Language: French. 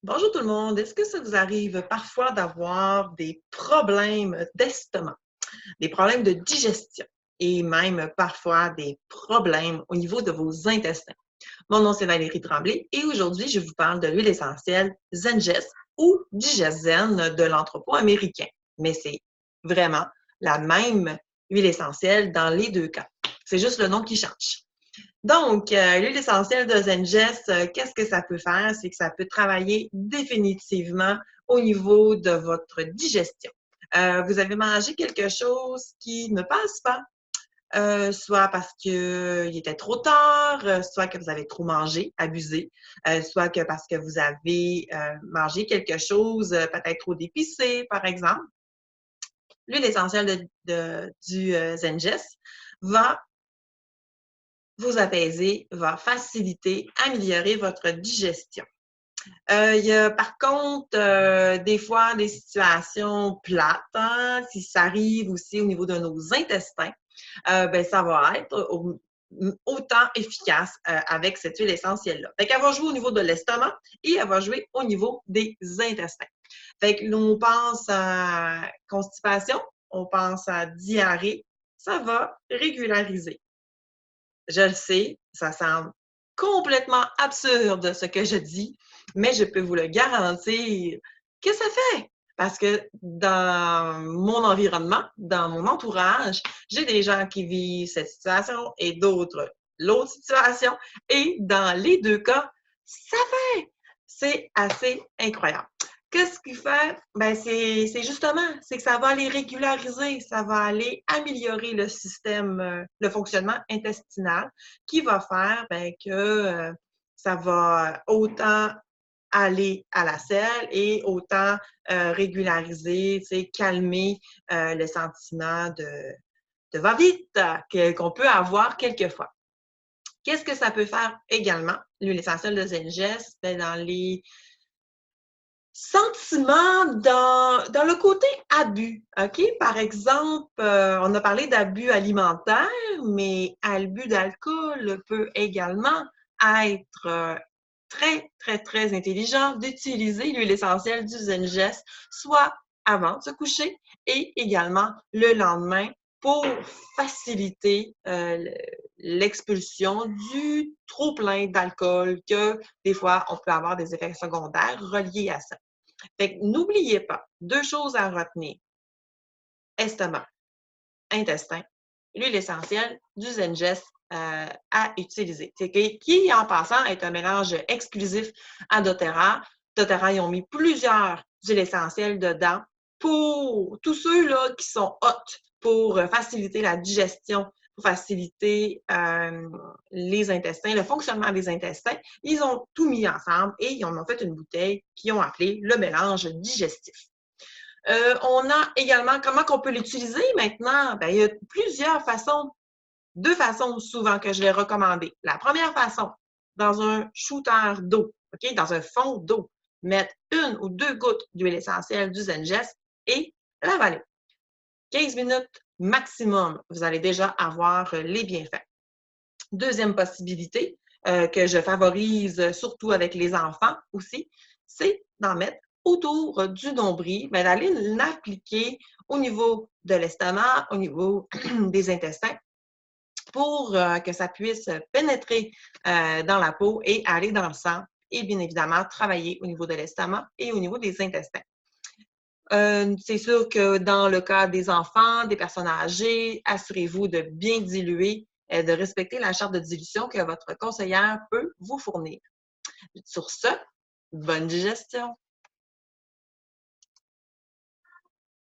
Bonjour tout le monde. Est-ce que ça vous arrive parfois d'avoir des problèmes d'estomac, des problèmes de digestion et même parfois des problèmes au niveau de vos intestins? Mon nom, c'est Valérie Tremblay et aujourd'hui, je vous parle de l'huile essentielle Zengest ou Digeszen de l'entrepôt américain. Mais c'est vraiment la même huile essentielle dans les deux cas. C'est juste le nom qui change. Donc, l'huile essentielle de Zengest, qu'est-ce que ça peut faire? C'est que ça peut travailler définitivement au niveau de votre digestion. Vous avez mangé quelque chose qui ne passe pas, soit parce qu'il était trop tard, soit que vous avez trop mangé, abusé, soit que parce que vous avez mangé quelque chose peut-être trop épicé, par exemple. L'huile essentielle du Zengest va vous apaiser, va faciliter, améliorer votre digestion. Il y a par contre des fois des situations plates, hein, si ça arrive aussi au niveau de nos intestins, ben, ça va être autant efficace avec cette huile essentielle-là. Fait qu'elle va jouer au niveau de l'estomac et elle va jouer au niveau des intestins. Fait que l'on pense à constipation, on pense à diarrhée, ça va régulariser. Je le sais, ça semble complètement absurde ce que je dis, mais je peux vous le garantir que ça fait. Parce que dans mon environnement, dans mon entourage, j'ai des gens qui vivent cette situation et d'autres l'autre situation. Et dans les deux cas, ça fait. C'est assez incroyable. Qu'est-ce qu'il fait? Ben, c'est justement, c'est que ça va aller régulariser, ça va aller améliorer le système, le fonctionnement intestinal, qui va faire ben, que ça va autant aller à la selle et autant régulariser, calmer le sentiment de va-vite qu'on peut avoir quelquefois. Qu'est-ce que ça peut faire également, l'huile essentielle de Zengest? Ben, dans les sentiments, dans le côté abus, OK? Par exemple, on a parlé d'abus alimentaire, mais abus d'alcool peut également être très, très, très intelligent d'utiliser l'huile essentielle du Zengest, soit avant de se coucher et également le lendemain pour faciliter l'expulsion du trop-plein d'alcool que des fois, on peut avoir des effets secondaires reliés à ça. Fait que n'oubliez pas, 2 choses à retenir: estomac, intestin, l'huile essentielle du Zengest à utiliser. C'est qui, en passant, est un mélange exclusif à doTERRA. doTERRA, ils ont mis plusieurs huiles essentielles dedans pour tous ceux-là qui sont hot pour faciliter la digestion, pour faciliter les intestins, le fonctionnement des intestins. Ils ont tout mis ensemble et ils en ont fait une bouteille qu'ils ont appelée le mélange digestif. On a également comment qu'on peut l'utiliser maintenant? Ben, il y a plusieurs façons, 2 façons souvent que je vais recommander. La première façon, dans un shooter d'eau, OK? Dans un fond d'eau, mettre 1 ou 2 gouttes d'huile essentielle du Zengest et l'avaler. 15 minutes maximum, vous allez déjà avoir les bienfaits. Deuxième possibilité que je favorise surtout avec les enfants aussi, c'est d'en mettre autour du nombril, mais d'aller l'appliquer au niveau de l'estomac, au niveau des intestins, pour que ça puisse pénétrer dans la peau et aller dans le sang et bien évidemment travailler au niveau de l'estomac et au niveau des intestins. C'est sûr que dans le cas des enfants, des personnes âgées, assurez-vous de bien diluer, de respecter la charte de dilution que votre conseillère peut vous fournir. Sur ce, bonne digestion!